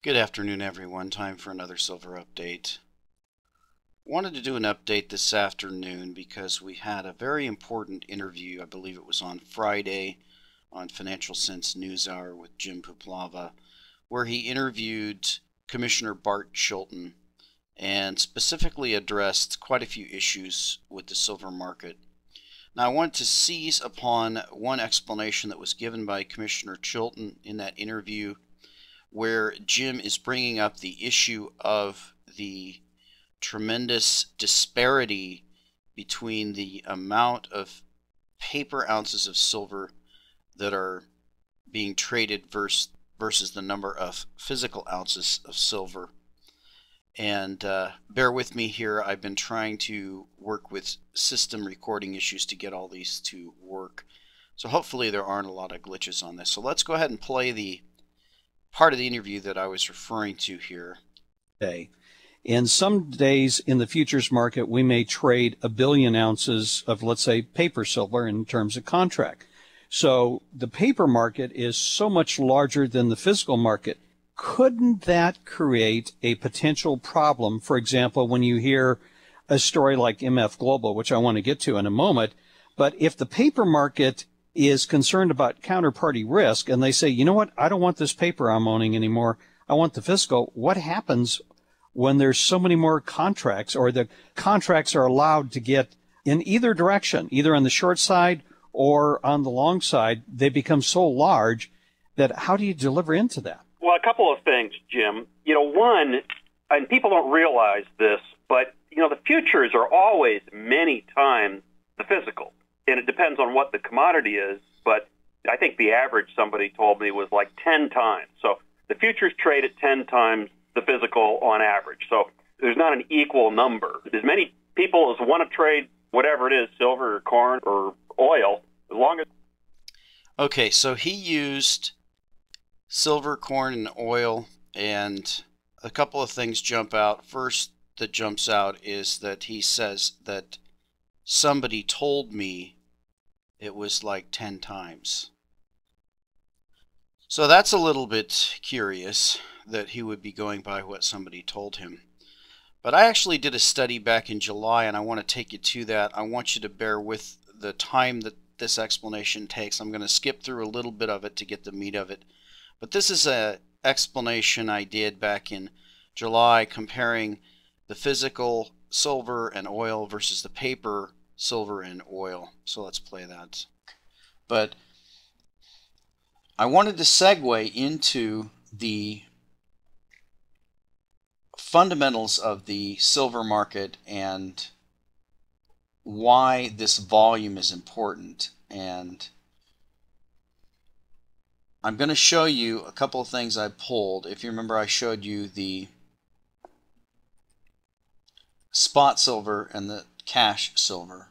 Good afternoon, everyone. Time for another silver update. Wanted to do an update this afternoon because we had a very important interview. I believe it was on Friday on Financial Sense NewsHour with Jim Puplava, where he interviewed Commissioner Bart Chilton and specifically addressed quite a few issues with the silver market. Now, I want to seize upon one explanation that was given by Commissioner Chilton in that interview, where Jim is bringing up the issue of the tremendous disparity between the amount of paper ounces of silver that are being traded versus the number of physical ounces of silver. And bear with me here. I've been trying to work with system recording issues to get all these to work. So hopefully there aren't a lot of glitches on this. So let's go ahead and play the part of the interview that I was referring to here. Okay. And some days in the futures market, we may trade 1 billion ounces of, let's say, paper silver in terms of contract. So the paper market is so much larger than the physical market. Couldn't that create a potential problem? For example, when you hear a story like MF Global, which I want to get to in a moment, but if the paper market is concerned about counterparty risk and they say, you know what, I don't want this paper I'm owning anymore, I want the physical, what happens when there's so many more contracts, or the contracts are allowed to get in either direction, either on the short side or on the long side? They become so large that how do you deliver into that? Well, a couple of things, Jim. One, and people don't realize this, but, the futures are always many times the physical. And it depends on what the commodity is, but I think the average, somebody told me, was like 10 times. So the futures trade at 10 times the physical on average. So there's not an equal number. As many people as want to trade whatever it is, silver or corn or oil, as long as... Okay, so he used silver, corn, and oil, and a couple of things jump out. First that jumps out is that he says that somebody told me it was like 10 times. So that's a little bit curious that he would be going by what somebody told him. But I actually did a study back in July, and I want to take you to that. I want you to bear with the time that this explanation takes. I'm going to skip through a little bit of it to get the meat of it. But this is an explanation I did back in July comparing the physical silver and oil versus the paper silver and oil. So let's play that. But I wanted to segue into the fundamentals of the silver market and why this volume is important. And I'm going to show you a couple of things I pulled. If you remember, I showed you the spot silver and the cash silver.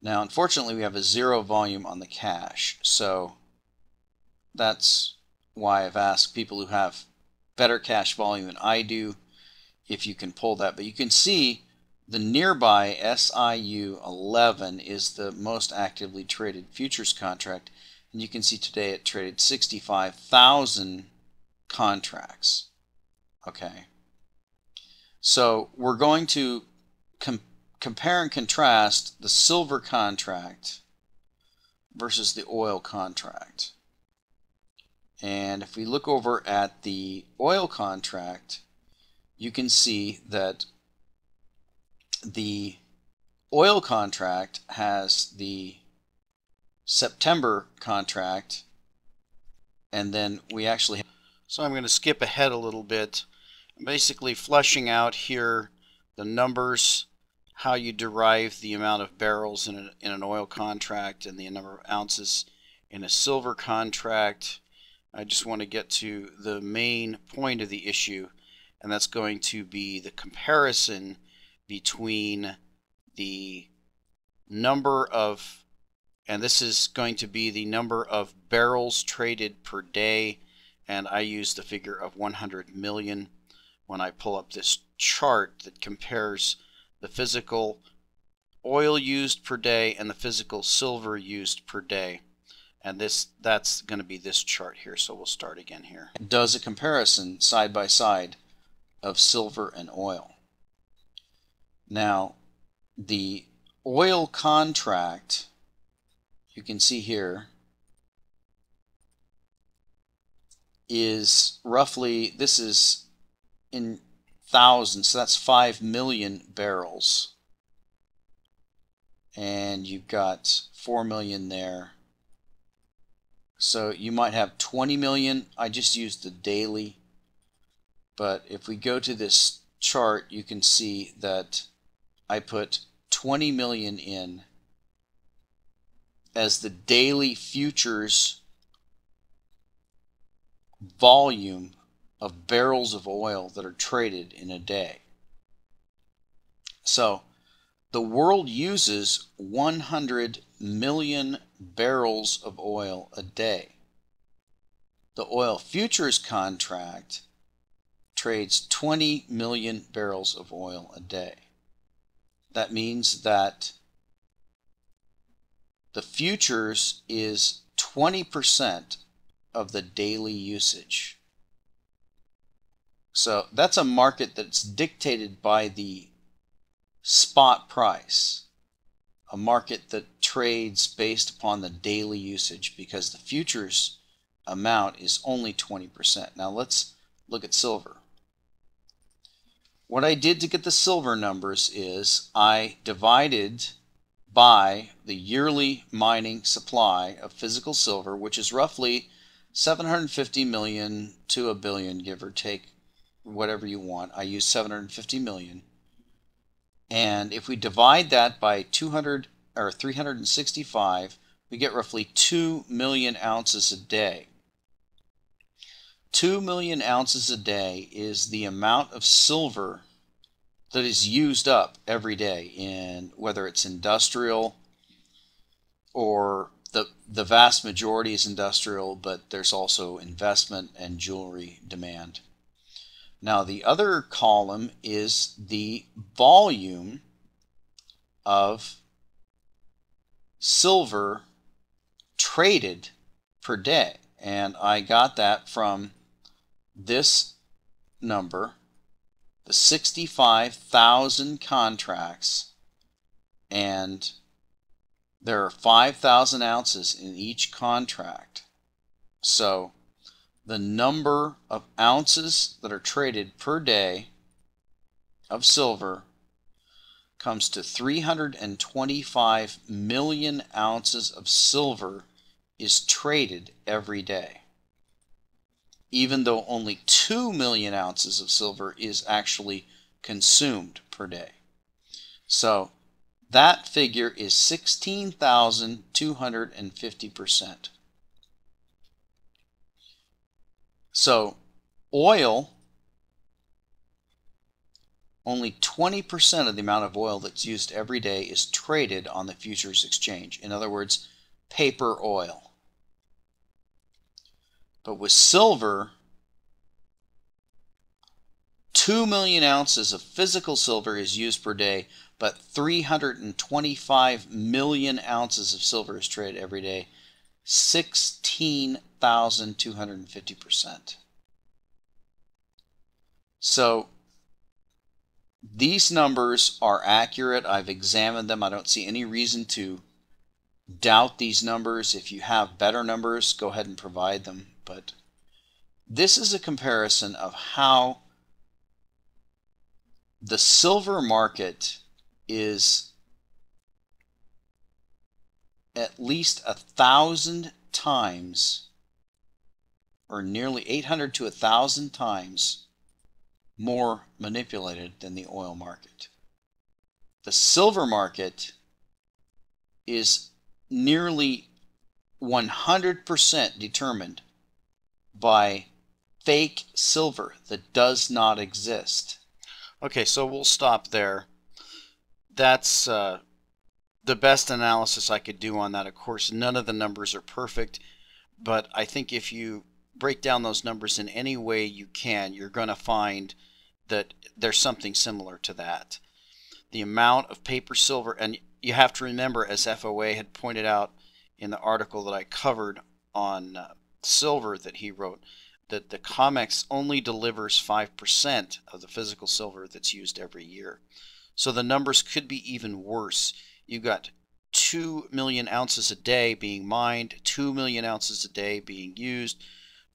Now, unfortunately, we have a zero volume on the cash, so that's why I've asked people who have better cash volume than I do if you can pull that. But you can see the nearby SIU 11 is the most actively traded futures contract, and you can see today it traded 65,000 contracts. Okay. So we're going to compare and contrast the silver contract versus the oil contract. And if we look over at the oil contract, you can see that the oil contract has the September contract, and then we actually have... So I'm going to skip ahead a little bit. Basically fleshing out here the numbers, how you derive the amount of barrels in an oil contract and the number of ounces in a silver contract. I just want to get to the main point of the issue, and that's going to be the comparison between the number of, and this is going to be the number of barrels traded per day, and I use the figure of 100 million when I pull up this chart that compares the physical oil used per day and the physical silver used per day. And that's going to be this chart here, so we'll start again here. Does a comparison side by side of silver and oil. Now, the oil contract, you can see here, is roughly, this is in thousands, so that's 5 million barrels. And you've got 4 million there. So you might have 20 million. I just used the daily. But if we go to this chart, you can see that I put 20 million in as the daily futures volume of barrels of oil that are traded in a day. So the world uses 100 million barrels of oil a day. The oil futures contract trades 20 million barrels of oil a day. That means that the futures is 20% of the daily usage. So that's a market that's dictated by the spot price, a market that trades based upon the daily usage, because the futures amount is only 20%. Now let's look at silver. What I did to get the silver numbers is I divided by the yearly mining supply of physical silver, which is roughly 750 million to a billion, give or take, whatever you want. I use 750 million. And if we divide that by 200 or 365, we get roughly 2 million ounces a day. 2 million ounces a day is the amount of silver that is used up every day, in whether it's industrial, or the vast majority is industrial, but there's also investment and jewelry demand. Now the other column is the volume of silver traded per day, and I got that from this number, the 65,000 contracts, and there are 5,000 ounces in each contract. So the number of ounces that are traded per day of silver comes to 325 million ounces of silver is traded every day, even though only 2 million ounces of silver is actually consumed per day. So that figure is 16,250%. So oil, only 20% of the amount of oil that's used every day is traded on the futures exchange. In other words, paper oil. But with silver, 2 million ounces of physical silver is used per day, but 325 million ounces of silver is traded every day, 16,250%. So these numbers are accurate. I've examined them. I don't see any reason to doubt these numbers. If you have better numbers, go ahead and provide them. But this is a comparison of how the silver market is at least 1,000 times, or nearly 800 to 1,000 times more manipulated than the oil market. The silver market is nearly 100% determined by fake silver that does not exist. Okay, so we'll stop there. That's the best analysis I could do on that. Of course, none of the numbers are perfect, but I think if you break down those numbers in any way you can, you're going to find that there's something similar to that. The amount of paper silver, and you have to remember, as FOA had pointed out in the article that I covered on silver that he wrote, that the COMEX only delivers 5% of the physical silver that's used every year. So the numbers could be even worse. You've got 2 million ounces a day being mined, 2 million ounces a day being used,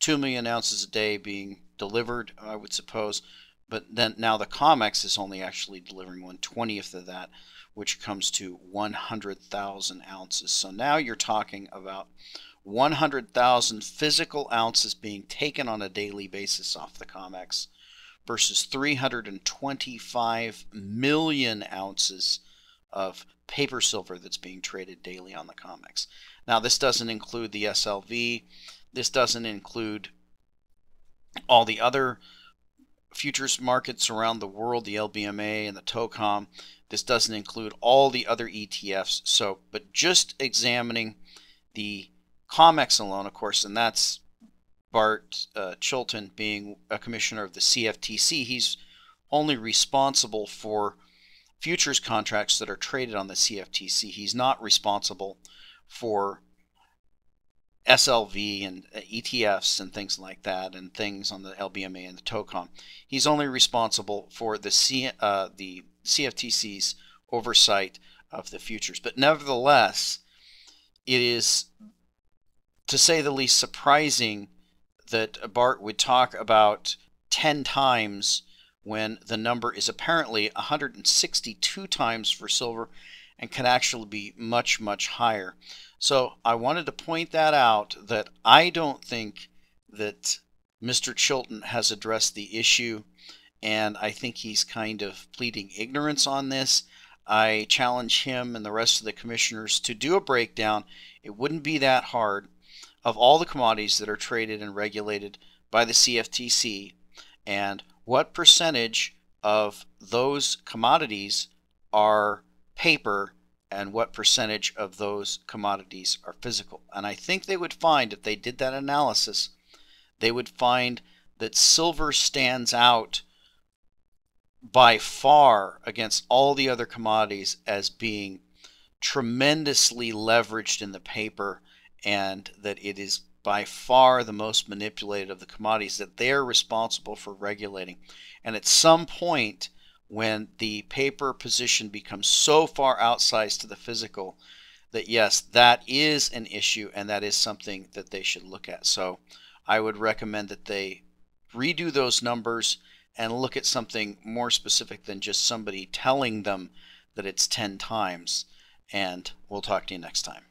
2 million ounces a day being delivered, I would suppose. But then now the COMEX is only actually delivering 1/20th of that, which comes to 100,000 ounces. So now you're talking about 100,000 physical ounces being taken on a daily basis off the COMEX versus 325 million ounces of paper silver that's being traded daily on the COMEX. Now this doesn't include the SLV. This doesn't include all the other futures markets around the world, the LBMA and the TOCOM. This doesn't include all the other ETFs. So, but just examining the COMEX alone, of course, and that's Bart Chilton being a commissioner of the CFTC. He's only responsible for futures contracts that are traded on the CFTC. He's not responsible for SLV and ETFs and things like that, and things on the LBMA and the TOCOM. He's only responsible for the CFTC's oversight of the futures. But nevertheless, it is, to say the least, surprising that Bart would talk about 10 times when the number is apparently 162 times for silver and can actually be much, much higher. So I wanted to point that out, that I don't think that Mr. Chilton has addressed the issue, and I think he's kind of pleading ignorance on this. I challenge him and the rest of the commissioners to do a breakdown. It wouldn't be that hard, of all the commodities that are traded and regulated by the CFTC, and what percentage of those commodities are paper and what percentage of those commodities are physical. And I think they would find, if they did that analysis, they would find that silver stands out by far against all the other commodities as being tremendously leveraged in the paper, and that it is by far the most manipulated of the commodities that they're responsible for regulating. And at some point, when the paper position becomes so far outsized to the physical, that yes, that is an issue, and that is something that they should look at. So I would recommend that they redo those numbers and look at something more specific than just somebody telling them that it's 10 times. And we'll talk to you next time.